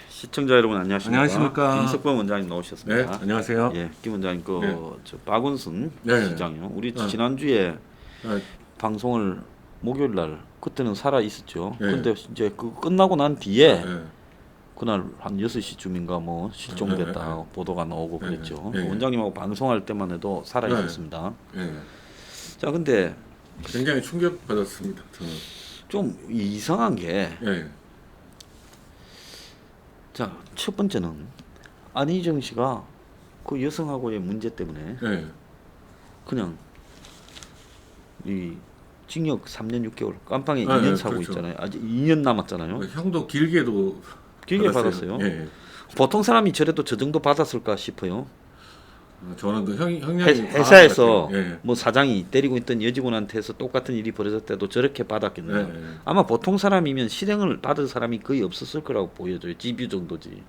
시청자 여러분 안녕하십니까? 안녕하십니까? 김석범 원장님 나오셨습니다. 네, 안녕하세요. 예, 김 원장님 네. 저 박원순 네. 시장요. 우리 네. 지난주에 네. 방송을 목요일 날 그때는 살아 있었죠. 네. 근데 이제 그 끝나고 난 뒤에 네. 그날 한 6시쯤인가 뭐 실종됐다 네. 보도가 나오고 네. 그랬죠. 네. 원장님하고 방송할 때만 해도 살아 있었습니다. 네. 자, 근데 굉장히 충격 받았습니다. 저는. 좀 이상한 게 네. 자, 첫 번째는 안희정 씨가 그 여성하고의 문제 때문에 네. 그냥 이 징역 3년 6개월 깜빵에 네, 2년 네, 사고 그렇죠. 있잖아요. 아직 2년 남았잖아요. 형도 길게도 길게 받았어요. 네. 보통 사람이 저래도 저 정도 받았을까 싶어요. 저는 그 형량이 회사에서 네. 뭐 사장이 때리고 있던 여직원한테서 똑같은 일이 벌어졌을 때도 저렇게 받았겠네요. 네. 아마 보통 사람이면 실형을 받은 사람이 거의 없었을 거라고 보여져요. 집유 정도지.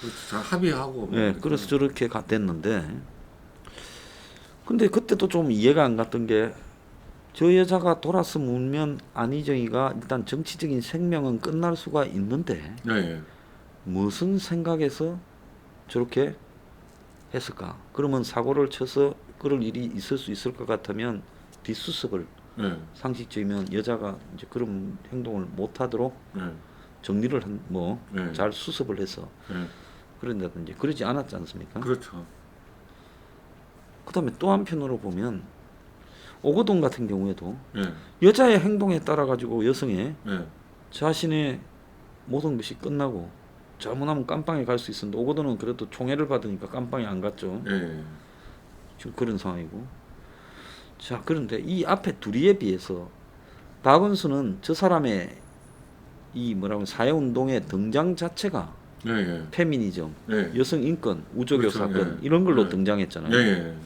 그렇죠. 잘 합의하고. 네, 그래서 저렇게 됐는데, 근데 그때도 좀 이해가 안 갔던 게, 저 여자가 돌아서면 안희정이가 일단 정치적인 생명은 끝날 수가 있는데 네. 무슨 생각에서 저렇게 했을까? 그러면 사고를 쳐서 그럴 일이 있을 수 있을 것 같으면 뒷수습을 네. 상식적이면 여자가 이제 그런 행동을 못하도록 네. 정리를 네. 잘 수습을 해서 네. 그런다든지 그러지 않았지 않습니까? 그렇죠. 그다음에 또 한편으로 보면 오거돈 같은 경우에도 네. 여자의 행동에 따라 가지고 여성의 네. 자신의 모든 것이 끝나고 잘못하면 깜빵에 갈 수 있었는데 오거돈은 그래도 총애를 받으니까 깜빵에 안 갔죠. 네. 지금 그런 상황이고. 자, 그런데 이 앞에 둘이에 비해서 박원순은 저 사람의 이 뭐라고 사회운동의 등장 자체가 네. 페미니즘, 네. 여성 인권, 우조교 그렇죠. 사건 네. 이런 걸로 네. 등장했잖아요. 네.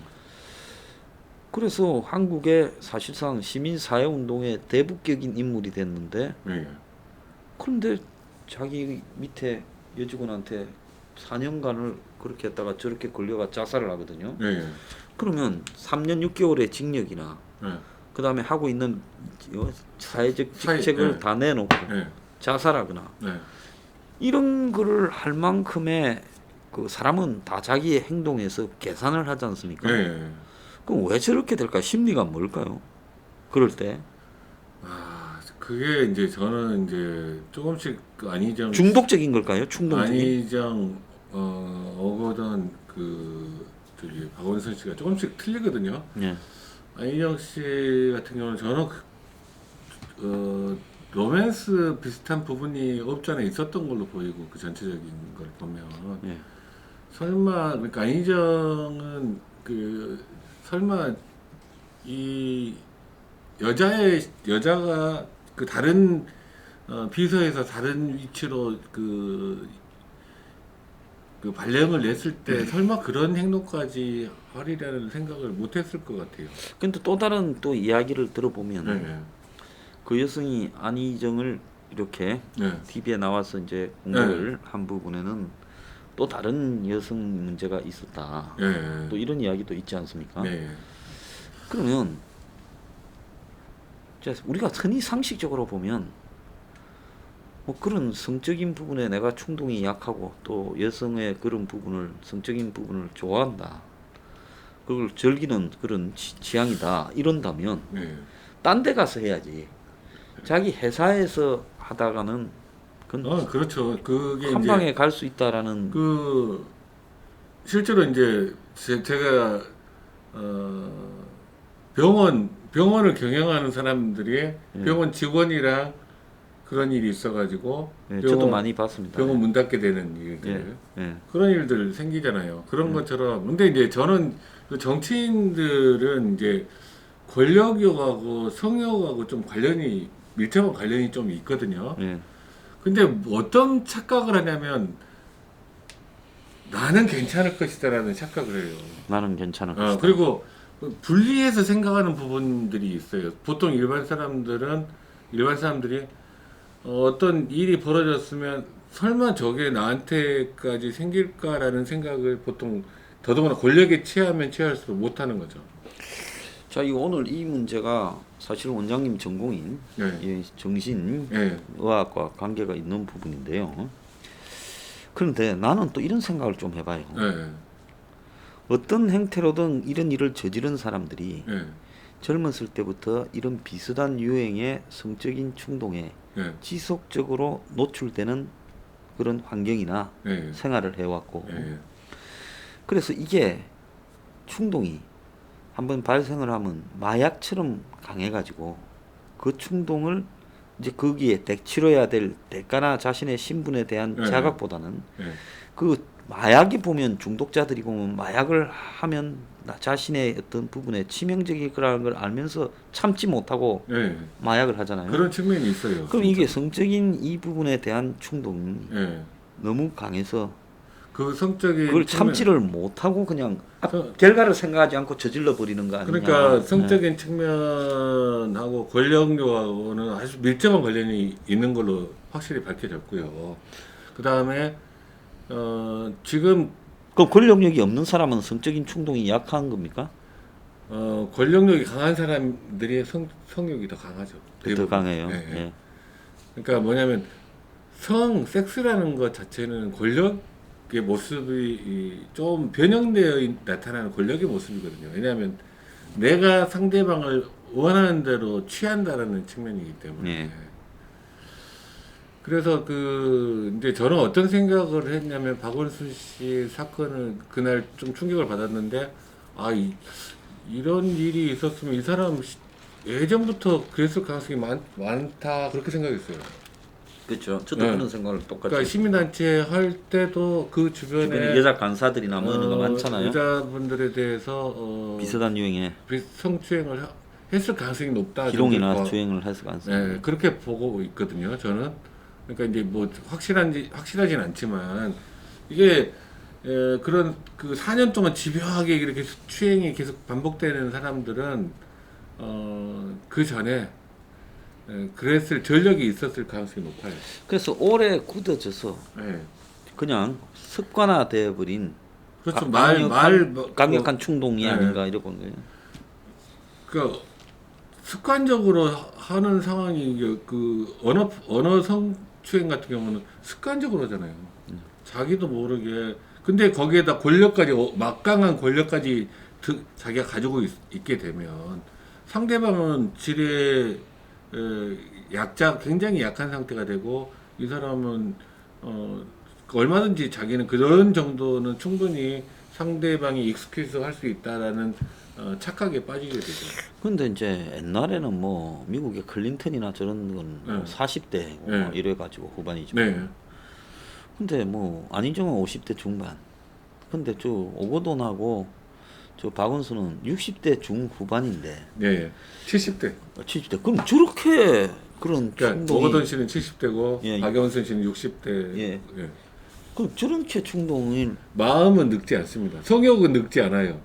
그래서 한국의 사실상 시민사회운동의 대북격인 인물이 됐는데 네. 그런데 자기 밑에 여직원한테 4년간을 그렇게 했다가 저렇게 걸려가 자살을 하거든요. 네. 그러면 3년 6개월의 징역이나 네. 그 다음에 하고 있는 사회적 사회- 직책을 네. 다 내놓고 네. 자살하거나 네. 이런 거를 할 만큼의 그 사람은 다 자기의 행동에서 계산을 하지 않습니까? 네. 그럼 왜 저렇게 될까? 심리가 뭘까요? 그럴 때 그게 이제 저는 이제 조금씩 그 안희정 중독적인 걸까요? 충동적인? 안희정 어거던 그 저기 박원순 씨가 조금씩 틀리거든요. 예. 안희정 씨 같은 경우는 저는 로맨스 비슷한 부분이 없지 않아 있었던 걸로 보이고 그 전체적인 걸 보면 예. 설마 그러니까 안희정은 그 설마 이 여자가 그 다른 비서에서 다른 위치로 그 발령을 냈을 때 설마 그런 행동까지 하리라는 생각을 못했을 것 같아요. 근데 또 다른 또 이야기를 들어보면 네. 그 여성이 안희정을 이렇게 네. TV에 나와서 이제 공개를 한 부분에는 또 다른 여성 문제가 있었다. 네. 또 이런 이야기도 있지 않습니까? 네. 그러면 자, 우리가 흔히 상식적으로 보면 뭐 그런 성적인 부분에 내가 충동이 약하고 또 여성의 그런 부분을 성적인 부분을 좋아한다. 그걸 즐기는 그런 취향이다. 이런다면 네. 딴 데 가서 해야지. 자기 회사에서 하다가는 그건 그렇죠. 그게 한 이제 방에 갈 수 있다라는 그 실제로 이제 제가 병원을 경영하는 사람들이 병원 직원이랑 그런 일이 있어가지고 예, 저도 많이 봤습니다. 병원 문 닫게 되는 일들 예. 그런 일들 생기잖아요. 그런 것처럼 근데 이제 저는 그 정치인들은 이제 권력욕하고 성욕하고 좀 밀접한 관련이 좀 있거든요. 예. 근데 어떤 착각을 하냐면 나는 괜찮을 것이다라는 착각을 해요. 나는 괜찮을 것이다. 그리고 분리해서 생각하는 부분들이 있어요. 보통 일반 사람들이 어떤 일이 벌어졌으면 설마 저게 나한테까지 생길까라는 생각을 보통 더더구나 권력에 취하면 취할수록 못하는 거죠. 자, 이 오늘 이 문제가 사실 원장님 전공인 네. 이 네. 정신의학과 관계가 있는 부분인데요. 그런데 나는 또 이런 생각을 좀 해봐요. 네. 어떤 행태로든 이런 일을 저지른 사람들이 네. 젊었을 때부터 이런 비슷한 유행의 성적인 충동에 네. 지속적으로 노출되는 그런 환경이나 네. 생활을 해왔고, 네. 그래서 이게 충동이 한번 발생을 하면 마약처럼 강해가지고 그 충동을 이제 거기에 치러야 될 대가나 자신의 신분에 대한 네. 자각보다는 네. 그 마약이 보면 중독자들이 보면 마약을 하면 나 자신의 어떤 부분에 치명적일 거라는 걸 알면서 참지 못하고 네. 마약을 하잖아요. 그런 측면이 있어요. 그럼 진짜. 이게 성적인 이 부분에 대한 충동이 네. 너무 강해서 그 성적인 그걸 측면, 참지를 못하고 그냥 서- 결과를 생각하지 않고 저질러 버리는 거 아니냐. 그러니까 네. 성적인 측면하고 권력료하고는 아주 밀접한 관련이 있는 걸로 확실히 밝혀졌고요. 그 다음에 지금 그럼 권력력이 없는 사람은 성적인 충동이 약한 겁니까? 권력력이 강한 사람들이 성욕이 더 강하죠. 더 대부분. 강해요. 예, 예. 예. 그러니까 뭐냐면 섹스라는 것 자체는 권력의 모습이 좀 변형되어 나타나는 권력의 모습이거든요. 왜냐하면 내가 상대방을 원하는 대로 취한다라는 측면이기 때문에. 예. 그래서 이제 저는 어떤 생각을 했냐면 박원순 씨 사건을 그날 좀 충격을 받았는데 이런 일이 있었으면 이 사람 예전부터 그랬을 가능성이 많다 그렇게 생각했어요. 그렇죠. 저도 네. 그런 생각을 똑같이. 그러니까 시민단체 할 때도 그 주변에 주변에 여자 간사들이나 뭐 이런 거 많잖아요. 여자분들에 대해서 비슷한 유행에 성추행을 했을 가능성이 높다. 기롱이나 정도 주행을 해서 간사. 네, 그렇게 보고 있거든요. 저는 그러니까 이제 뭐 확실하진 않지만 이게 그런 4년 동안 집요하게 이렇게 추행이 계속 반복되는 사람들은 그 전에 그랬을 전력이 있었을 가능성이 높아요. 그래서 오래 굳어져서 네. 그냥 습관화되어 버린 그렇죠. 강력한 충동이 네. 아닌가 이런 거예요. 그 습관적으로 하는 상황이 언어 성추행 같은 경우는 습관적으로 하잖아요. 자기도 모르게. 근데 거기에다 권력까지 막강한 권력까지 자기가 가지고 있게 되면 상대방은 질의 굉장히 약한 상태가 되고 이 사람은 얼마든지 자기는 그런 정도는 충분히 상대방이 익스큐즈 할 수 있다라는 착각에 빠지게 되죠. 근데 이제 옛날에는 뭐 미국의 클린턴이나 저런 건 네. 40대 네. 이래 가지고 후반이지만. 네. 근데 뭐 안희정은 50대 중반. 근데 저 오거돈하고 저 박원순은 60대 중후반인데 네. 70대. 70대. 그럼 저렇게 그런 그러니까 충동이 오거돈 씨는 70대고 예. 박영선 씨는 60대. 예. 예. 그럼 저렇게 충동을 마음은 늙지 않습니다. 성욕은 늙지 않아요.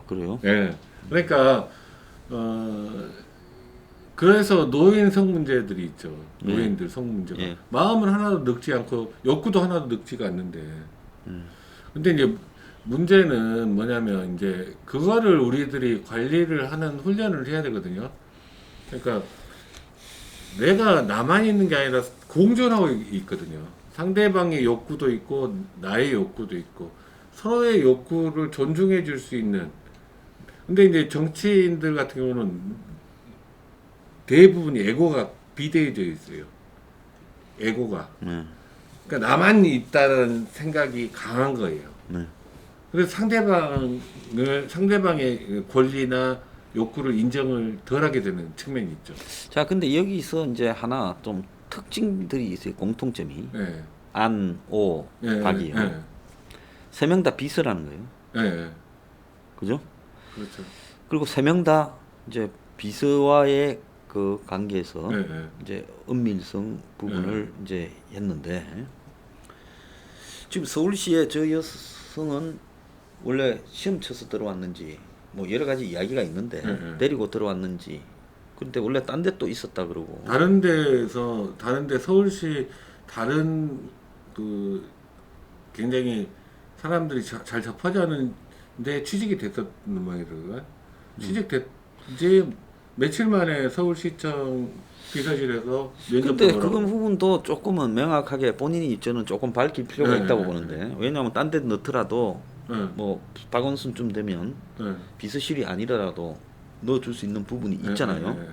그래요? 예. 그러니까 그래서 노인 성 문제들이 있죠. 노인들 성 문제가. 예. 마음은 하나도 늙지 않고 욕구도 하나도 늙지가 않는데. 근데 이제 문제는 뭐냐면 이제 그거를 우리들이 관리를 하는 훈련을 해야 되거든요. 그러니까 내가 나만 있는 게 아니라 공존하고 있거든요. 상대방의 욕구도 있고 나의 욕구도 있고 서로의 욕구를 존중해 줄 수 있는. 근데 이제 정치인들 같은 경우는 대부분이 에고가 비대해져 있어요. 에고가. 네. 그러니까 나만 있다는 생각이 강한 거예요. 네. 그래서 상대방의 권리나 욕구를 인정을 덜하게 되는 측면이 있죠. 자, 근데 여기서 이제 하나 좀 특징들이 있어요. 공통점이. 네. 안, 오, 네, 박이요. 네, 세 명 다 비서라는 거예요. 네, 그죠? 그렇죠. 그리고 세 명 다 이제 비서와의 그 관계에서 네, 네. 이제 은밀성 부분을 이제 했는데 지금 서울시에 저 여성은 원래 시험 쳐서 들어왔는지 뭐 여러 가지 이야기가 있는데 네. 데리고 들어왔는지. 근데 원래 딴 데 또 있었다 그러고. 다른 데 서울시 다른 그 굉장히 사람들이 잘 접하지 않은데 취직이 됐었는 모양이더라고요. 취직됐 이제 며칠 만에 서울시청 비서실에서 면접 근데 보러 그건 부분도 조금은 명확하게 본인이 저는 조금 밝힐 필요가 네, 있다고 네, 보는데 왜냐하면 딴 데 넣더라도 네, 뭐 박원순쯤 되면 네, 비서실이 아니더라도 넣어줄 수 있는 부분이 네, 있잖아요. 네, 네.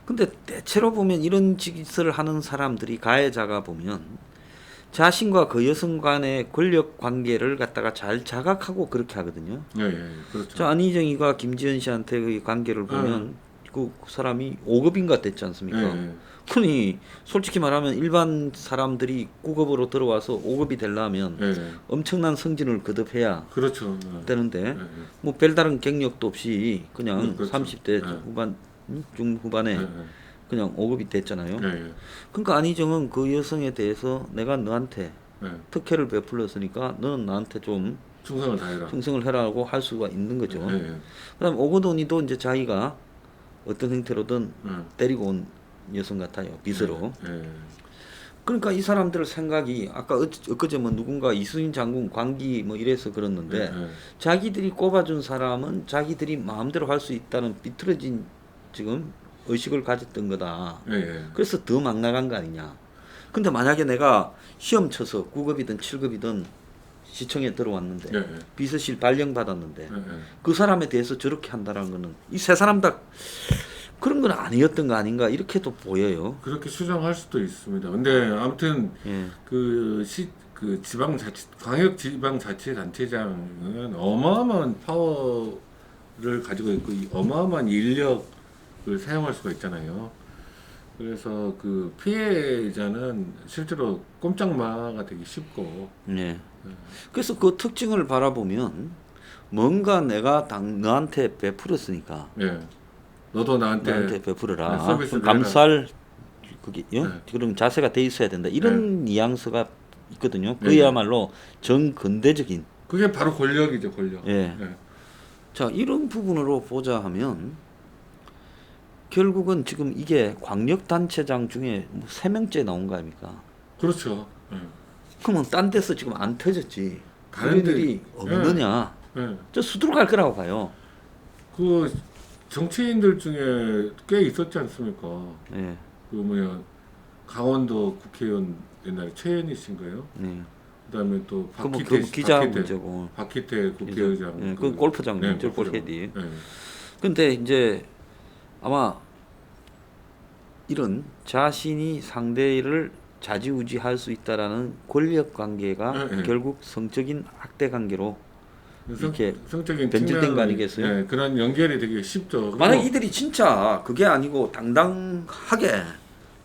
근데 대체로 보면 이런 짓을 하는 사람들이 가해자가 보면 자신과 그 여성 간의 권력 관계를 갖다가 잘 자각하고 그렇게 하거든요. 네, 네, 그렇죠. 저 안희정이가 김지현 씨한테의 관계를 보면 그 사람이 5급인가 됐지 않습니까? 네, 네. 그니 솔직히 말하면 일반 사람들이 9급으로 들어와서 5급이 되려면 네, 네. 엄청난 승진을 거듭해야 그렇죠. 되는데 네, 네. 뭐 별다른 경력도 없이 그냥 그렇죠. 30대 네. 후반 중후반에 네, 그냥 5급이 됐잖아요. 네, 네, 그러니까 안희정은 그 여성에 대해서 내가 너한테 네. 특혜를 베풀었으니까 너는 나한테 좀 충성을 다해라. 충성을 해라고 할 수가 있는 거죠. 네, 네, 그다음 오거돈이도 이제 자기가 어떤 형태로든 네. 데리고 온 여성 같아요. 비서로. 네, 네. 그러니까 이 사람들 생각이 아까 엊그제 뭐 누군가 이수인 장군 광기 뭐 이래서 그랬는데 네, 네. 자기들이 꼽아준 사람은 자기들이 마음대로 할 수 있다는 비틀어진 지금 의식을 가졌던 거다. 네, 네. 그래서 더 막 나간 거 아니냐. 근데 만약에 내가 시험 쳐서 9급이든 7급이든 시청에 들어왔는데 네, 네. 비서실 발령 받았는데 네, 네. 그 사람에 대해서 저렇게 한다는 거는 이 세 사람 다 그런 건 아니었던 거 아닌가 이렇게도 보여요. 그렇게 추정할 수도 있습니다. 근데 아무튼 예. 그 광역 지방자치단체장은 어마어마한 파워를 가지고 있고 이 어마어마한 인력을 사용할 수가 있잖아요. 그래서 그 피해자는 실제로 꼼짝마가 되기 쉽고. 예. 그래서 그 특징을 바라보면 뭔가 내가 너한테 베풀었으니까 예. 너도 나한테 베풀어라. 네, 서비스를 그럼 감사할 그게 네. 그런 자세가 돼 있어야 된다. 이런 뉘앙스가 있거든요. 네. 그야말로 정근대적인. 그게 바로 권력이죠, 권력. 예. 예. 자, 이런 부분으로 보자 하면 결국은 지금 이게 광역단체장 중에 뭐 3명째 나온 거 아닙니까? 그렇죠. 예. 그러면 딴 데서 지금 안 터졌지. 다른 그런 일이 없느냐. 예. 저 수두룩 할 거라고 봐요. 그 정치인들 중에 꽤 있었지 않습니까? 예. 그 뭐야 강원도 국회의원 옛날에 최현희 씨인가요? 네. 그다음에 또 그뭐 박희태 기자 박희태, 문제고. 박희태 국회의장. 예, 그건 골프장 네, 문제 골프장. 볼헤디. 네. 근데 이제 아마 이런 자신이 상대를 좌지우지할 수 있다라는 권력 관계가 네, 네. 결국 성적인 학대 관계로 이렇게 성적인 변질된 거 측면이, 아니겠어요? 네, 그런 연결이 되게 쉽죠. 만약 그리고 이들이 진짜 그게 아니고 당당하게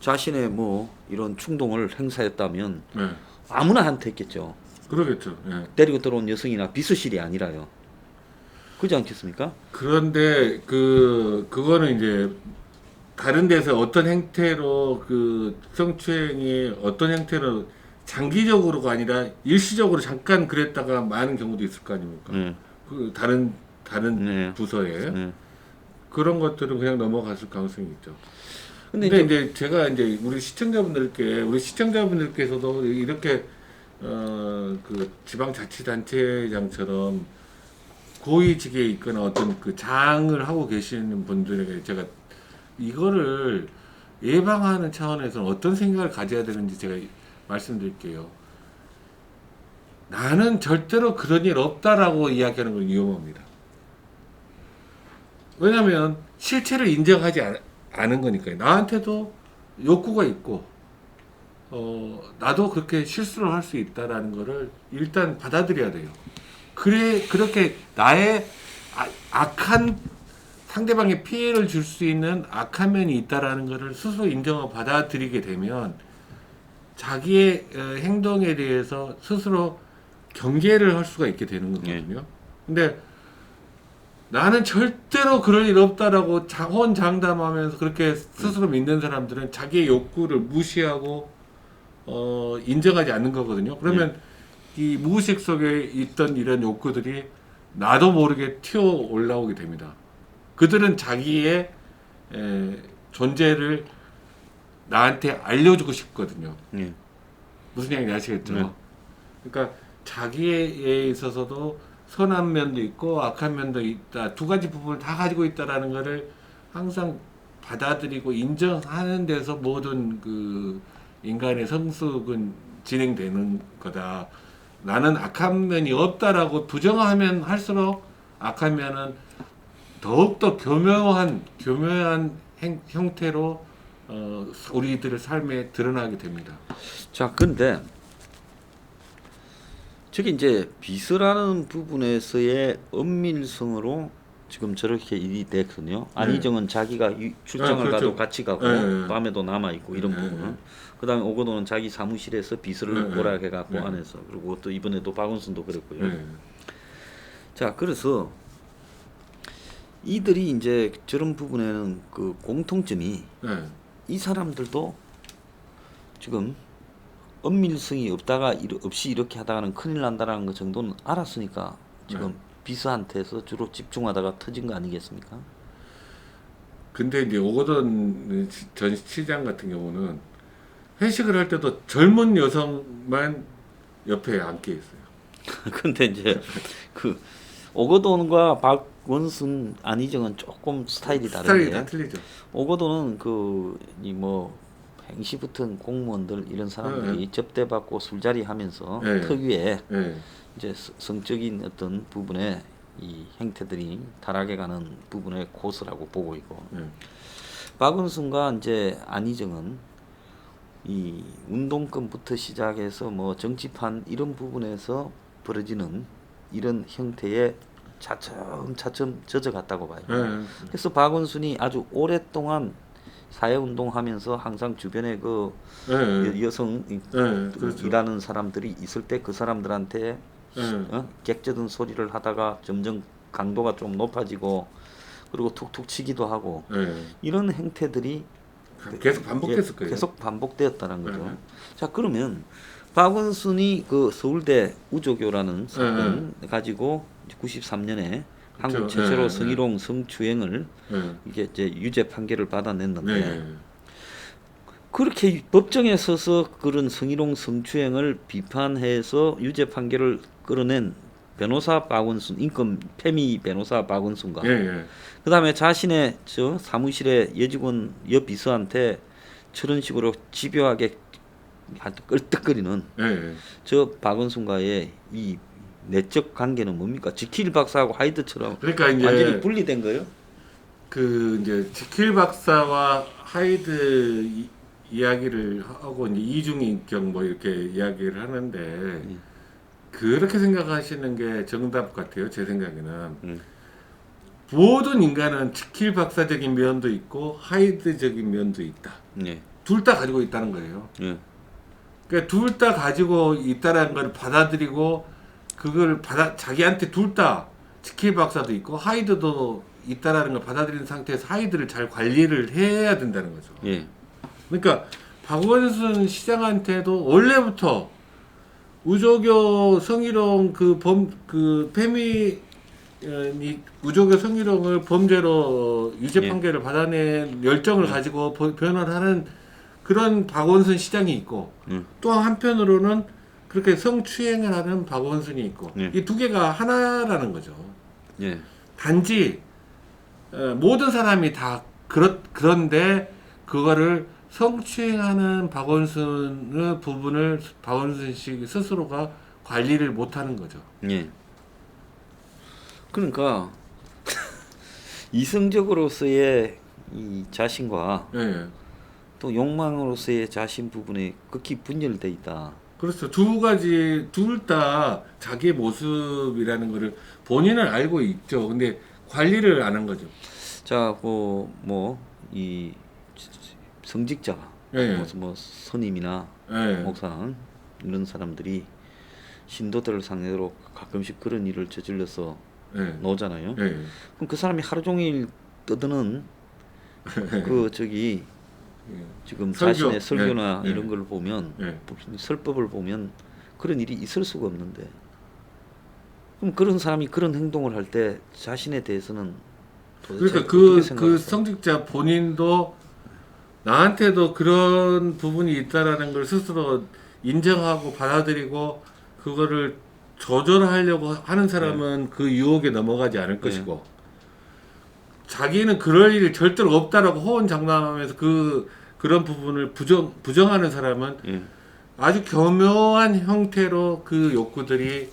자신의 뭐 이런 충동을 행사했다면 네, 아무나 한테 했겠죠. 그러겠죠. 네. 데리고 들어온 여성이나 비서실이 아니라요. 그렇지 않겠습니까? 그런데 그거는 이제 다른 데서 어떤 행태로 그 성추행이 어떤 행태로 장기적으로가 아니라 일시적으로 잠깐 그랬다가 많은 경우도 있을 거 아닙니까? 네. 그 다른 네. 부서에 네. 그런 것들은 그냥 넘어갔을 가능성이 있죠. 근데 근데 이제 이제 제가 이제 우리 시청자분들께서도 이렇게 그 지방자치단체장처럼 고위직에 있거나 어떤 그 장을 하고 계시는 분들에게 제가 이거를 예방하는 차원에서 어떤 생각을 가져야 되는지 제가 말씀드릴게요. 나는 절대로 그런 일 없다라고 이야기하는 건 위험합니다. 왜냐하면 실체를 인정하지 않은 거니까요. 나한테도 욕구가 있고, 나도 그렇게 실수를 할 수 있다라는 거를 일단 받아들여야 돼요. 그렇게 나의 악한 상대방에 피해를 줄 수 있는 악한 면이 있다라는 것을 스스로 인정하고 받아들이게 되면 자기의 행동에 대해서 스스로 경계를 할 수가 있게 되는 거거든요. 근데 나는 절대로 그럴 일 없다라고 호언장담하면서 그렇게 스스로 믿는 사람들은 자기의 욕구를 무시하고 인정하지 않는 거거든요. 그러면 이 무의식 속에 있던 이런 욕구들이 나도 모르게 튀어 올라오게 됩니다. 그들은 자기의 존재를 나한테 알려주고 싶거든요. 예. 무슨 얘기인지 아시겠죠? 네. 그러니까 자기에 있어서도 선한 면도 있고 악한 면도 있다. 두 가지 부분을 다 가지고 있다라는 거를 항상 받아들이고 인정하는 데서 모든 그 인간의 성숙은 진행되는 거다. 나는 악한 면이 없다라고 부정하면 할수록 악한 면은 더욱더 교묘한 형태로 우리들의 삶에 드러나게 됩니다. 자, 근데 저기 이제 비서라는 부분에서의 은밀성으로 지금 저렇게 일이 됐거든요. 안희정은 자기가 출장을 그렇죠. 가도 같이 가고 밤에도 남아 있고 이런 부분은. 그다음에 오거도는 자기 사무실에서 비서를 오락해 갖고 안에서 그리고 또 이번에도 박원순도 그랬고요. 자, 그래서 이들이 이제 저런 부분에는 그 공통점이 이 사람들도 지금 은밀성이 없이 이렇게 하다가는 큰일 난다라는 거 정도는 알았으니까 지금 비서한테서 주로 집중하다가 터진 거 아니겠습니까? 근데 이제 오거돈 전 시장 같은 경우는 회식을 할 때도 젊은 여성만 옆에 앉게 있어요. 근데 이제 그 오거돈과 박원순, 안희정은 조금 스타일이 스타일이 다른데 다 틀리죠. 오거돈은 그 이 뭐 행시 붙은 공무원들 이런 사람들이 접대받고 술자리 하면서 특유의 이제 성적인 어떤 부분에 이 행태들이 타락해 가는 부분의 고스라고 보고 있고 박원순과 이제 안희정은 이 운동권부터 시작해서 뭐 정치판 이런 부분에서 벌어지는 이런 형태의 차츰 젖어갔다고 봐요. 그래서 박원순이 아주 오랫동안 사회운동하면서 항상 주변에 그 여성 그렇죠. 일하는 사람들이 있을 때 그 사람들한테 객져든 소리를 하다가 점점 강도가 좀 높아지고 그리고 툭툭 치기도 하고 이런 행태들이 계속 반복됐을 거예요. 계속 반복되었다는 거죠. 자, 그러면 박원순이 그 서울대 우조교라는 사건 가지고 93년에 한국 최초로 성희롱 성추행을 이게 이제 유죄 판결을 받아냈는데 그렇게 법정에 서서 그런 성희롱 성추행을 비판해서 유죄 판결을 끌어낸 변호사 박원순, 인권 패미 변호사 박원순과 그다음에 자신의 저 사무실의 여직원 여비서한테 저런 식으로 집요하게 끌떡거리는 저 박원순과의 이 내적 관계는 뭡니까? 지킬 박사하고 하이드처럼 그러니까 이제 완전히 분리된 거예요? 그 이제 지킬 박사와 하이드 이야기를 하고 이제 이중인격 뭐 이렇게 이야기를 하는데 그렇게 생각하시는 게 정답 같아요. 제 생각에는 모든 인간은 지킬 박사적인 면도 있고 하이드적인 면도 있다. 둘 다 가지고 있다는 거예요. 그러니까 둘 다 가지고 있다라는 걸 받아들이고 그걸 자기한테 둘 다 지킬 박사도 있고 하이드도 있다라는 걸 받아들이는 상태에서 하이드를 잘 관리를 해야 된다는 거죠. 그러니까 박원순 시장한테도 원래부터 우조교 성희롱 그 패미 우조교 성희롱을 범죄로 유죄 판결을 받아낸 열정을 가지고 변호를 하는 그런 박원순 시장이 있고 또 한편으로는 그렇게 성추행을 하는 박원순이 있고 이 두 개가 하나라는 거죠. 단지 모든 사람이 다 그런데 그거를 성추행하는 박원순의 부분을 박원순 씨 스스로가 관리를 못하는 거죠. 그러니까 이성적으로서의 이 자신과 또 욕망으로서의 자신 부분에 극히 분열돼 있다. 그렇죠. 두 가지 둘 다 자기의 모습이라는 거를 본인은 알고 있죠. 근데 관리를 안 한 거죠. 자, 뭐 이 성직자, 뭐 스님이나 목사 이런 사람들이 신도들을 상대로 가끔씩 그런 일을 저질러서 나오잖아요. 그럼 그 사람이 하루 종일 떠드는 그 저기 지금 설교. 자신의 설교나 이런 걸 보면 설법을 보면 그런 일이 있을 수가 없는데 그럼 그런 사람이 그런 행동을 할 때 자신에 대해서는 도대체 그러니까 어떻게 그 생각할까요? 성직자 본인도 나한테도 그런 부분이 있다라는 걸 스스로 인정하고 받아들이고 그거를 조절하려고 하는 사람은 그 유혹에 넘어가지 않을 것이고 자기는 그럴 일이 절대로 없다라고 호언장담하면서 그런 부분을 부정하는 사람은 예. 아주 교묘한 형태로 그 욕구들이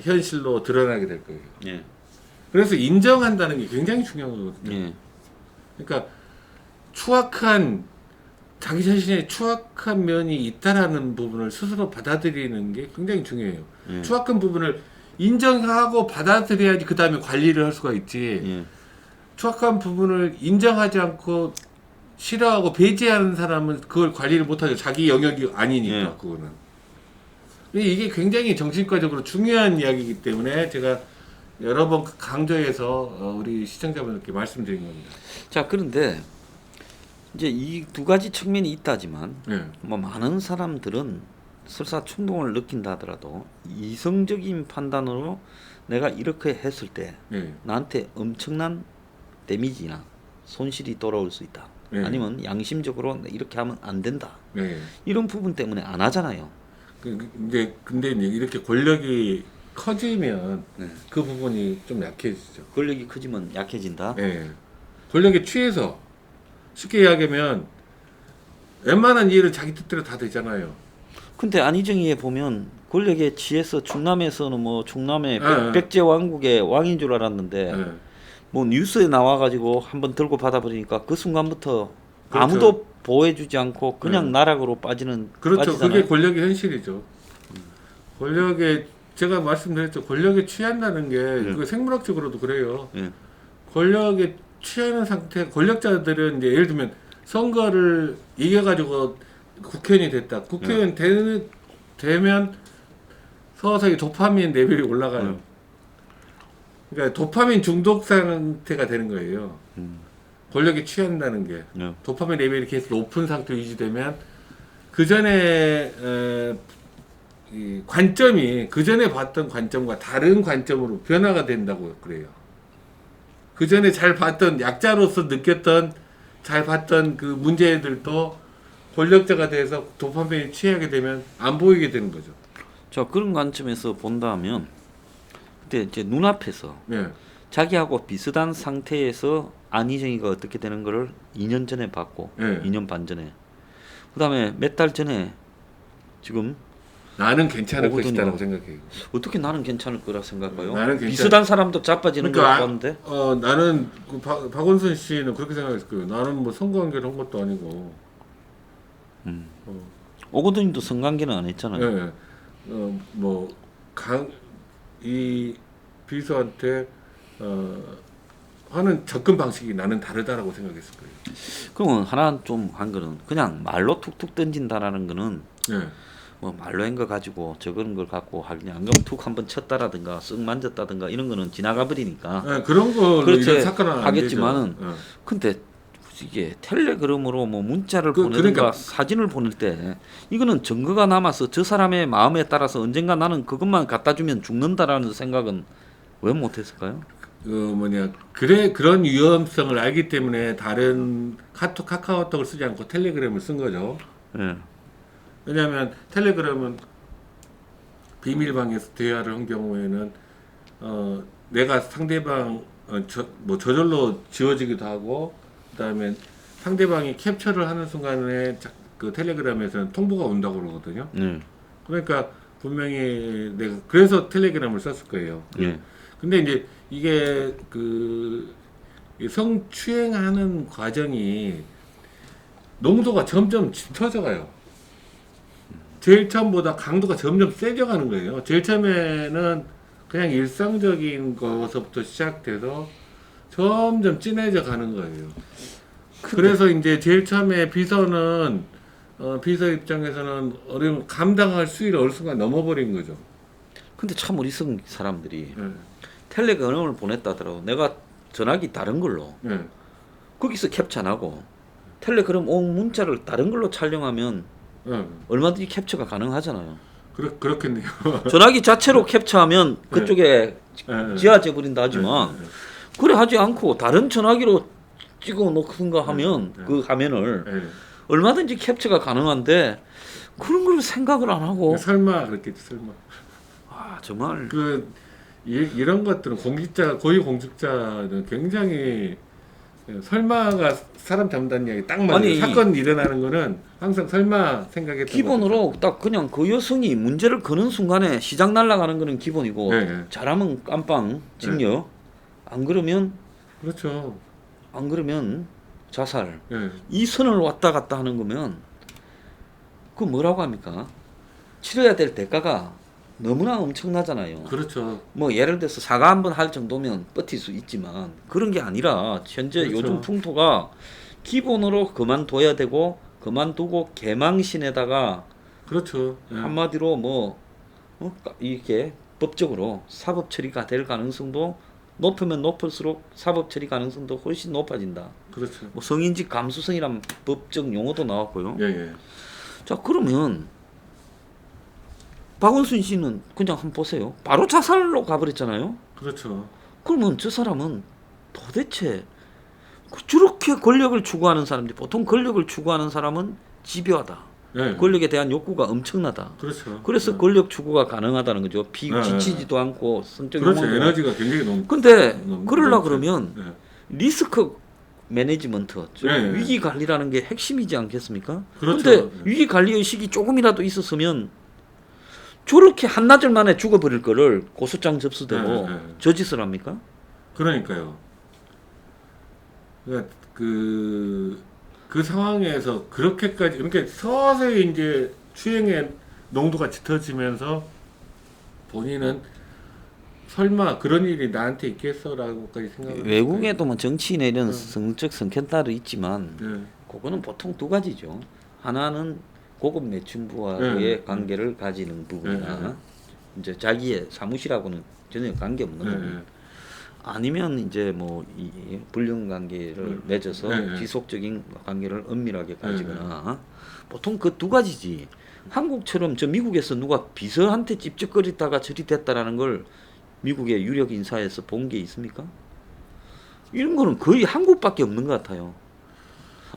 현실로 드러나게 될 거예요. 예. 그래서 인정한다는 게 굉장히 중요한 거거든요. 예. 그러니까 자기 자신의 추악한 면이 있다라는 부분을 스스로 받아들이는 게 굉장히 중요해요. 예. 추악한 부분을 인정하고 받아들여야지 그 다음에 관리를 할 수가 있지. 예. 추악한 부분을 인정하지 않고 싫어하고 배제하는 사람은 그걸 관리를 못하죠. 자기 영역이 아니니까 예. 그거는. 근데 이게 굉장히 정신과적으로 중요한 이야기이기 때문에 제가 여러 번 강조해서 우리 시청자분들께 말씀드린 겁니다. 자, 그런데 이제 이 두 가지 측면이 있다지만 네. 뭐 많은 사람들은 설사 충동을 느낀다 하더라도 이성적인 판단으로 내가 이렇게 했을 때 네. 나한테 엄청난 데미지나 손실이 돌아올 수 있다. 네. 아니면 양심적으로 이렇게 하면 안 된다. 네. 이런 부분 때문에 안 하잖아요. 근데 이제 이렇게 권력이 커지면 네. 그 부분이 좀 약해지죠. 권력이 커지면 약해진다. 네. 권력에 취해서 쉽게 이야기하면 웬만한 일은 자기 뜻대로 다 되잖아요. 근데 안희정이에 보면 권력에 취해서 충남에서는 뭐 충남의 네. 백제 왕국의 왕인 줄 알았는데 네. 뭐 뉴스에 나와가지고 한번 들고 받아버리니까 그 순간부터 그렇죠. 아무도 보호해주지 않고 그냥 네. 나락으로 빠지는 그렇죠. 빠지잖아요. 그게 권력의 현실이죠. 권력에 제가 말씀드렸죠. 권력에 취한다는 게 그거 생물학적으로도 그래요. 예. 권력에 취하는 상태, 권력자들은 이제 예를 들면 선거를 이겨가지고 국회의원이 됐다. 국회의원 되면 서서히 도파민 레벨이 올라가요. 그러니까 도파민 중독 상태가 되는 거예요. 권력에 취한다는 게 예. 도파민 레벨이 계속 높은 상태로 유지되면 그 전에 이 관점이 그 전에 봤던 관점과 다른 관점으로 변화가 된다고 그래요. 그 전에 잘 봤던 약자로서 느꼈던 잘 봤던 그 문제들도 권력자가 돼서 도파민에 취하게 되면 안 보이게 되는 거죠. 자, 그런 관점에서 본다면 근데 이제 눈앞에서 네. 자기하고 비슷한 상태에서 안희정이가 어떻게 되는 거를 2년 전에 봤고 네. 2년 반 전에 그다음에 몇 달 전에 지금 나는 괜찮을 오거든요. 것이다라고 생각해요. 어떻게 나는 괜찮을 거라 생각해요? 나는 비슷한 사람도 자빠지는 걸 그러니까 봤는데 나는 그 박원순 씨는 그렇게 생각했을 거예요. 나는 뭐 선거관계를 한 것도 아니고. 오거돈님도 성관계는 안 했잖아요. 네. 이 비서한테 하는 접근 방식이 나는 다르다라고 생각했을 거예요. 그러면 하나 좀 한 거는 그냥 말로 툭툭 던진다라는 거는 네. 뭐 말로 한 거 가지고 저런 걸 갖고 하냐 안 그러면 툭 한번 쳤다라든가 쓱 만졌다든가 이런 거는 지나가 버리니까 네, 그런 거 그렇지 이런 사건은 안 하겠지만은 되죠. 근데 이게 텔레그램으로 뭐 문자를 보내든가 그러니까 사진을 보낼 때 이거는 증거가 남아서 저 사람의 마음에 따라서 언젠가 나는 그것만 갖다 주면 죽는다라는 생각은 왜 못했을까요? 그런 위험성을 알기 때문에 다른 카카오톡을 쓰지 않고 텔레그램을 쓴 거죠. 예. 왜냐하면 텔레그램은 비밀방에서 대화를 한 경우에는 내가 상대방 저절로 지워지기도 하고 그다음에 상대방이 캡처를 하는 순간에 그 텔레그램에서는 통보가 온다고 그러거든요. 그러니까 분명히 내가 그래서 텔레그램을 썼을 거예요. 예. 근데 이제 이게 그 성추행하는 과정이 농도가 점점 짙어져가요. 제일 처음보다 강도가 점점 세져가는 거예요. 제일 처음에는 그냥 일상적인 것부터 시작돼서 점점 진해져 가는 거예요. 그래서 이제 제일 처음에 비서는 비서 입장에서는 어려운 감당할 수위를 어느 순간 넘어버린 거죠. 근데 참 어리석은 사람들이 네. 텔레그램을 보냈다더라도 내가 전화기 다른 걸로 네. 거기서 캡처 안 하고 텔레그램 온 문자를 다른 걸로 촬영하면 네. 얼마든지 캡처가 가능하잖아요. 그렇겠네요. 전화기 자체로 캡처하면 그쪽에 예, 지워져 버린다 하지만 예, 그래 하지 않고 다른 전화기로 찍어 놓든가 하면 네. 그 화면을 예. 얼마든지 캡처가 가능한데 그런 걸 생각을 안 하고 설마 그렇겠지 설마. 아 정말 이런 것들은 고위 공직자는 굉장히 설마가 사람 잡는다는 이야기 딱 맞아요. 아니, 사건 일어나는 거는 항상 설마 생각했던 기본으로 것 딱 그냥 그 여성이 문제를 거는 순간에 시장 날아가는 거는 기본이고 같아요. 네, 잘하면 깜빵 징역 안 그러면 그렇죠. 자살 네. 이 선을 왔다 갔다 하는 거면 그 뭐라고 합니까? 치러야 될 대가가 너무나 엄청나잖아요. 그렇죠. 뭐 예를 들어서 사과 한 번 할 정도면 버틸 수 있지만 그런 게 아니라 현재 그렇죠. 요즘 풍토가 기본으로 그만둬야 되고 그만두고 개망신에다가 그렇죠. 네. 한마디로 이게 법적으로 사법 처리가 될 가능성도 높으면 높을수록 사법 처리 가능성도 훨씬 높아진다. 그렇죠. 뭐 성인지 감수성이란 법적 용어도 나왔고요. 예, 예. 자 그러면 박원순 씨는 그냥 한번 보세요. 바로 자살로 가버렸잖아요. 그렇죠. 그러면 저 사람은 도대체 저렇게 권력을 추구하는 사람들 보통 권력을 추구하는 사람은 집요하다. 예. 권력에 대한 욕구가 엄청나다. 그렇죠. 그래서 네. 권력 추구가 가능하다는 거죠. 네, 지치지도 않고 성적 그렇죠. 욕망도 에너지가 굉장히 너무. 근데 너무 그러려 높죠. 그러면 네. 리스크 매니지먼트, 네. 위기 관리라는 게 핵심이지 않겠습니까? 그렇죠. 근데 네. 위기 관리 의식이 조금이라도 있었으면 저렇게 한나절 만에 죽어버릴 거를 고소장 접수되고 네, 네. 저 짓을 합니까? 그러니까요. 그러니까 그 상황에서 그렇게까지 그러니까 서서히 이제 추행의 농도가 짙어지면서 본인은 설마 그런 일이 나한테 있겠어라고까지 생각을 외국에도 뭐 정치인의 이런 성적 성격따로 있지만 네. 그거는 보통 두 가지죠. 하나는 고급 매춘부와의 네. 관계를 가지는 부분이나 네. 이제 자기의 사무실하고는 전혀 관계 없는 부분. 네. 아니면 이제 뭐 이 불륜 관계를 맺어서 네. 지속적인 관계를 은밀하게 가지거나 보통 그 두 가지지. 한국처럼 저 미국에서 누가 비서한테 찝쩍거리다가 저리 됐다라는 걸 미국의 유력 인사에서 본 게 있습니까? 이런 거는 거의 한국밖에 없는 것 같아요.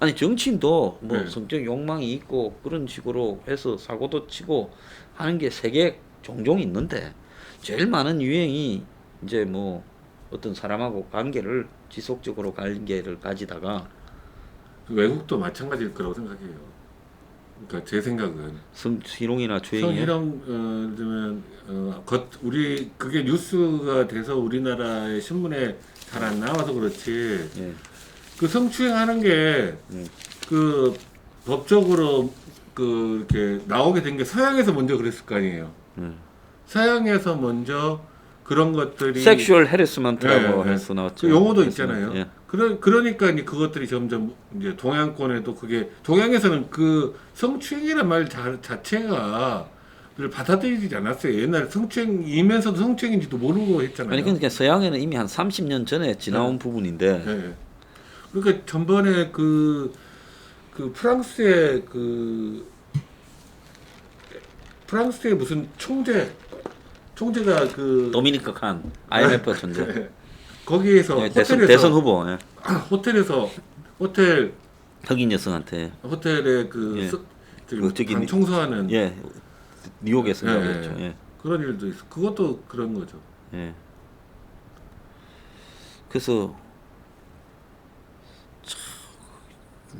아니 정치인도 뭐 네. 성적 욕망이 있고 그런 식으로 해서 사고도 치고 하는 게 세계 종종 있는데 제일 많은 유행이 이제 뭐 어떤 사람하고 지속적으로 관계를 가지다가 외국도 마찬가지일 거라고 생각해요. 그러니까 제 생각은 성희롱이나 주행이요. 성희롱 들면 우리 그게 뉴스가 돼서 우리나라의 신문에 잘 안 나와서 그렇지. 예. 그 성추행하는 게 그 법적으로 그 이렇게 나오게 된 게 서양에서 먼저 그랬을 거 아니에요. 서양에서 먼저 그런 것들이 섹슈얼 해리스먼트라고 예, 예. 해서 나왔죠. 그 용어도 있잖아요. 예. 그러니까 이제 그것들이 점점 이제 동양권에도 그게 동양에서는 그 성추행이란 말 자체가 를 받아들이지 않았어요. 옛날에 성추행이면서도 성추행인지도 모르고 했잖아요. 아니 그러니까 서양에는 이미 한 30년 전에 지나온 부분인데 네. 그러니까 전번에 그 프랑스의 무슨 총재가 그 도미니크 칸 IMF 존재. 네. 거기에서 예, 호텔에서 대선 후보. 예. 호텔에서 흑인 여성한테 호텔에 저기 방 청소하는 예 뉴욕에서 예, 그랬죠. 예. 예. 그런 일도 있어. 그것도 그런 거죠. 예. 그래서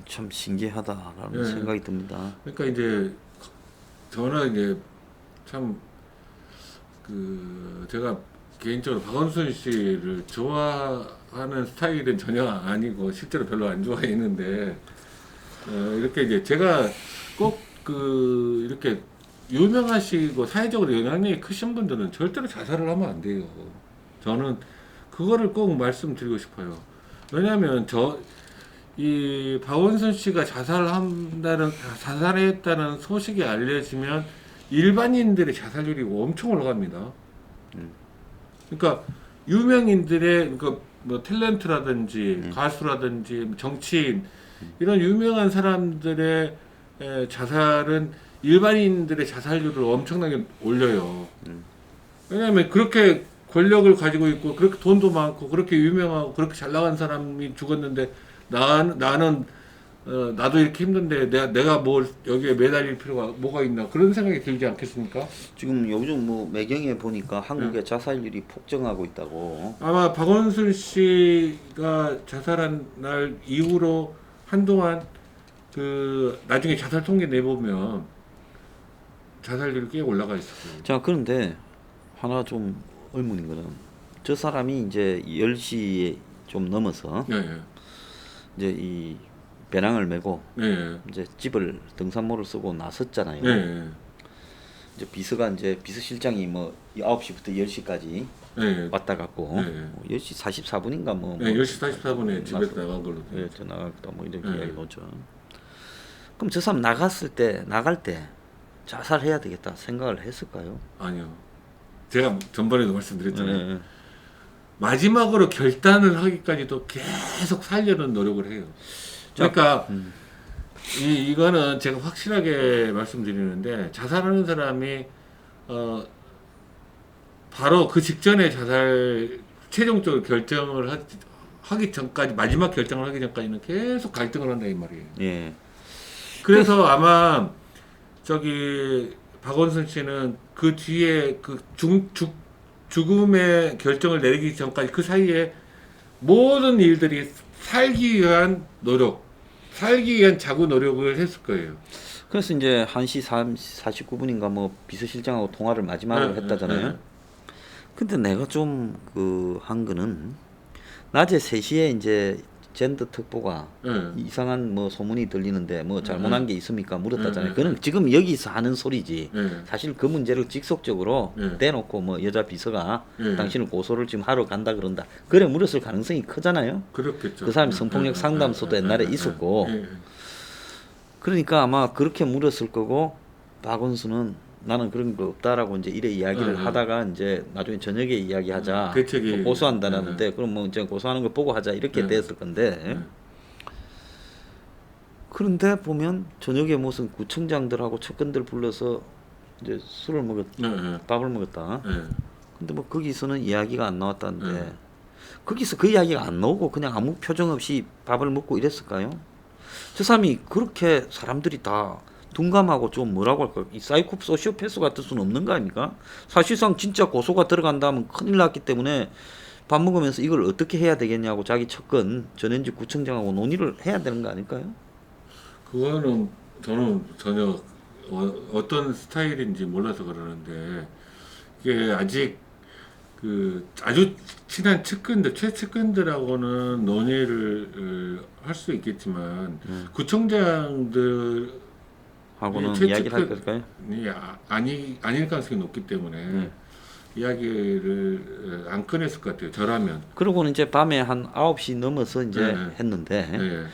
참 신기하다라는 예. 생각이 듭니다. 그러니까 이제 저는 이제 참 제가 개인적으로 박원순 씨를 좋아하는 스타일은 전혀 아니고 실제로 별로 안 좋아했는데 이렇게 이제 제가 꼭 이렇게 유명하시고 사회적으로 영향력이 크신 분들은 절대로 자살을 하면 안 돼요. 저는 그거를 꼭 말씀드리고 싶어요. 왜냐하면 이 박원순 씨가 자살했다는 소식이 알려지면 일반인들의 자살률이 엄청 올라갑니다. 그러니까 유명인들의 그러니까 뭐 탤런트라든지 가수라든지 정치인 이런 유명한 사람들의 자살은 일반인들의 자살률을 엄청나게 올려요. 왜냐하면 그렇게 권력을 가지고 있고 그렇게 돈도 많고 그렇게 유명하고 그렇게 잘 나간 사람이 죽었는데 나는 나도 이렇게 힘든데 내가 뭘 여기에 매달릴 필요가 뭐가 있나 그런 생각이 들지 않겠습니까? 지금 요즘 뭐 매경에 보니까 한국의 자살률이 폭증하고 있다고. 아마 박원순 씨가 자살한 날 이후로 한동안 그 나중에 자살 통계 내보면 자살률이 꽤 올라가 있어요. 자, 그런데 하나 좀 의문인 거는 저 사람이 이제 10시에 좀 넘어서 네, 네, 이제 이 배낭을 메고 네, 이제 집을 등산모를 쓰고 나섰잖아요. 네, 이제 비서가 이제 비서실장이 뭐 9시부터 10시까지 네, 왔다 갔고 네. 뭐 10시 44분인가 뭐, 네, 10시 44분에 집에서 나서- 나간 걸로. 예, 저 나갔다 뭐 이렇게 네. 이야기 놓죠. 그럼 저 사람 나갈 때 자살해야 되겠다 생각을 했을까요? 아니요. 제가 전번에도 말씀드렸잖아요. 예, 마지막으로 결단을 하기까지도 계속 살려는 노력을 해요. 그러니까 이거는 제가 확실하게 말씀드리는데 자살하는 사람이 바로 그 직전에 자살 최종적으로 결정을 하기 전까지 마지막 결정을 하기 전까지는 계속 갈등을 한다 이 말이에요. 예. 그래서 아마 저기 박원순 씨는 그 뒤에 그 죽음의 결정을 내리기 전까지 그 사이에 모든 일들이 살기 위한 노력, 살기 위한 자구 노력을 했을 거예요. 그래서 이제 1시 49분인가 뭐 비서실장하고 통화를 마지막으로 네, 했다잖아요. 네, 근데 내가 좀 그 한 거는 낮에 3시에 이제 젠더 특보가 네. 이상한 뭐 소문이 들리는데 뭐 잘못한 게 있습니까 물었다잖아요. 네, 그건 지금 여기서 하는 소리지. 네. 사실 그 문제를 직속적으로 네. 대놓고 뭐 여자 비서가 네. 당신을 고소를 지금 하러 간다 그런다. 그래 물었을 가능성이 크잖아요. 그렇겠죠. 그 사람이 성폭력 상담소도 옛날에 있었고. 그러니까 아마 그렇게 물었을 거고 박원순은 나는 그런 거 없다라고 이제 이래 이야기를 하다가 이제 나중에 저녁에 이야기하자 대책이- 뭐 고소한다라는데 그럼 뭐 이제 고소하는 거 보고 하자 이렇게 됐을 건데 그런데 보면 저녁에 무슨 구청장들하고 측근들 불러서 이제 술을 밥을 먹었다. 근데 뭐 거기서는 이야기가 안 나왔다는데 거기서 그 이야기가 안 나오고 그냥 아무 표정 없이 밥을 먹고 이랬을까요? 저 사람이 그렇게 사람들이 다 둔감하고 좀 뭐라고 할까 이 사이코 소시오패스 같을 수는 없는 거 아닙니까? 사실상 진짜 고소가 들어간다면 큰일 났기 때문에 밥 먹으면서 이걸 어떻게 해야 되겠냐고 자기 측근 전현직 구청장하고 논의를 해야 되는 거 아닐까요? 그거는 저는 전혀 어떤 스타일인지 몰라서 그러는데 이게 아직 그 아주 친한 측근들 최측근들하고는 논의를 할 수 있겠지만 구청장들 하고는 최측근- 이야기를 할 걸까요? 아닐 가능성이 높기 때문에 이야기를 안 꺼냈을 것 같아요. 저라면. 그러고는 이제 밤에 한 9시 넘어서 이제 네. 했는데 네.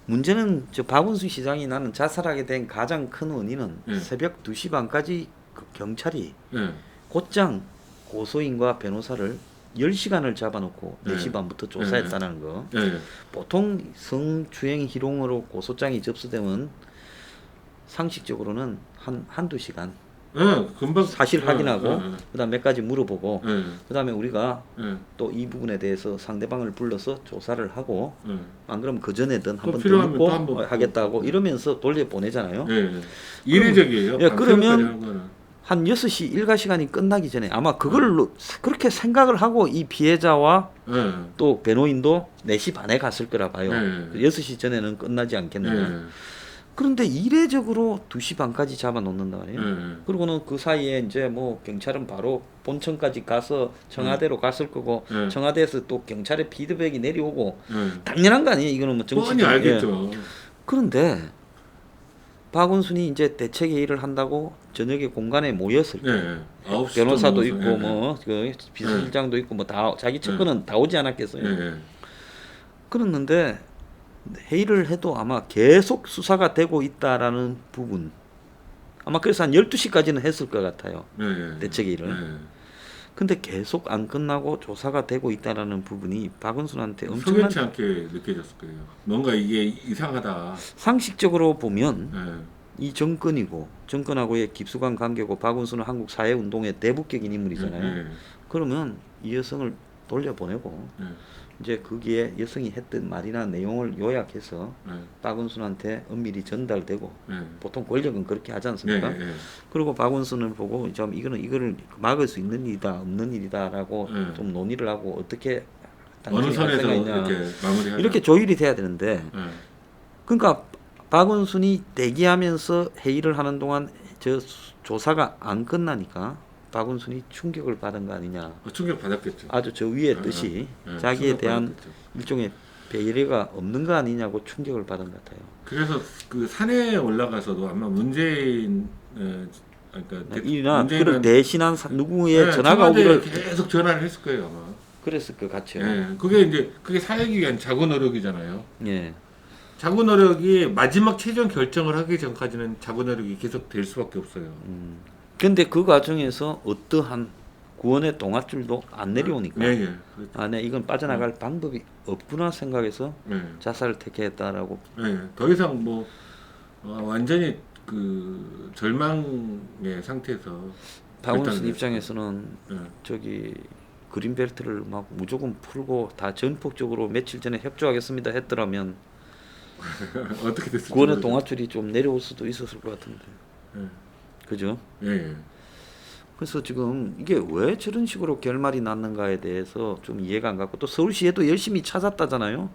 문제는 저 박원순 시장이 나는 자살하게 된 가장 큰 원인은 네. 새벽 2시 반까지 그 경찰이 네. 곧장 고소인과 변호사를 10시간을 잡아놓고 네. 4시 반부터 조사했다는 거. 네. 보통 성추행 희롱으로 고소장이 접수되면 상식적으로는 한두 시간 네. 금방 사실 확인하고 네. 그다음 몇 가지 물어보고 네. 그다음에 우리가 네. 또 이 부분에 대해서 상대방을 불러서 조사를 하고 네. 안 그러면 그 전에든 한 번 더 필요하면 또 묻고 한 번 하겠다고 이러면서 네. 돌려보내잖아요. 이례적이에요. 예, 그러면- 밤새까지 하는 거는. 한 6시 일과 시간이 끝나기 전에 아마 그걸로 그렇게 생각을 하고 이 피해자와 네. 또 변호인도 4시 반에 갔을 거라 봐요. 네. 6시 전에는 끝나지 않겠느냐. 네. 그런데 이례적으로 2시 반까지 잡아놓는다 말이에요. 네. 그리고는 그 사이에 이제 뭐 경찰은 바로 본청까지 가서 청와대로 갔을 거고 네. 청와대에서 또 경찰의 피드백이 내려오고 네. 당연한 거 아니에요. 이거는 뭐 뻔히 정치적 알겠죠. 그런데 박원순이 이제 대책 회의를 한다고 저녁에 공간에 모였을 때 네. 9시 변호사도 또 있고 모여서, 뭐 그 비서실장도 있고 뭐 다 자기 측근은 다 오지 않았겠어요. 네. 그랬는데 회의를 해도 아마 계속 수사가 되고 있다라는 부분 아마 그래서 한 12시까지는 했을 것 같아요. 네. 대책 회의를. 네. 근데 계속 안 끝나고 조사가 되고 있다라는 부분이 박원순한테 엄청난 석연치 않게 느껴졌을 거예요. 뭔가 이게 이상하다. 상식적으로 보면 네. 이 정권이고 정권하고의 깊숙한 관계고 박원순은 한국 사회 운동의 대북격인 인물이잖아요. 그러면 이 여성을 돌려보내고 이제 거기에 여성이 했던 말이나 내용을 요약해서 박원순한테 엄밀히 전달되고 보통 권력은 그렇게 하지 않습니까? 그리고 박원순을 보고 좀 이거를 막을 수 있는 일이다 없는 일이다라고 좀 논의를 하고 어떻게 어느 선에서 생각이냐. 이렇게 마무리하냐. 이렇게 조율이 돼야 되는데 그러니까 박원순이 대기하면서 회의를 하는 동안 저 조사가 안 끝나니까 박원순이 충격을 받은 거 아니냐. 충격 받았겠죠. 아주 저 위의 뜻이 자기에 대한 받았겠죠. 일종의 배려가 없는 거 아니냐고 충격을 받은 것 같아요. 그래서 그 산에 올라가서도 아마 문재인 그러니까 이나 문재인은- 그를 대신한 누구의 전화가 청와대에 오기를 계속 전화를 했을 거예요 아마. 그랬을 것 같죠. 그게 살기 위한 자구 노력이잖아요. 예. 자구 노력이 마지막 최종 결정을 하기 전까지는 자구 노력이 계속 될 수밖에 없어요. 근데 그 과정에서 어떠한 구원의 동아줄도 안 내려오니까 네. 네, 이건 빠져나갈 방법이 없구나 생각해서 자살을 택했다라고. 더 이상 뭐 완전히 그 절망의 상태에서 박원순 결단을 입장에서는 저기 그린벨트를 막 무조건 풀고 다 전폭적으로 며칠 전에 협조하겠습니다 했더라면 어떻게 됐을지 구원의 모르겠어요. 동아줄이 좀 내려올 수도 있었을 것 같은데. 그죠? 그래서 지금 이게 왜 저런 식으로 결말이 났는가에 대해서 좀 이해가 안 갔고 또 서울시에도 열심히 찾았다잖아요.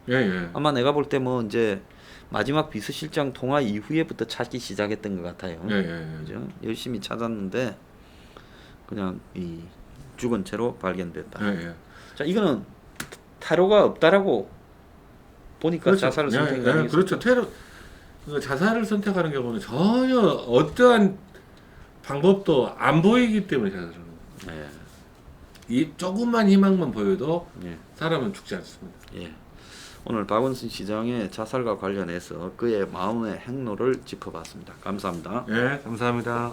아마 내가 볼 때 뭐 이제 마지막 비서실장 통화 이후에부터 찾기 시작했던 것 같아요. 그죠? 열심히 찾았는데 그냥 이 죽은 채로 발견됐다. 자, 이거는 타로가 없다라고 보니까 그렇죠. 자살을 선택한 그렇죠. 자살을 선택하는 경우는 전혀 어떠한 방법도 안 보이기 때문에 자살을 하는 거예요. 이 조금만 희망만 보여도 사람은 죽지 않습니다. 오늘 박원순 시장의 자살과 관련해서 그의 마음의 행로를 짚어봤습니다. 감사합니다. 감사합니다.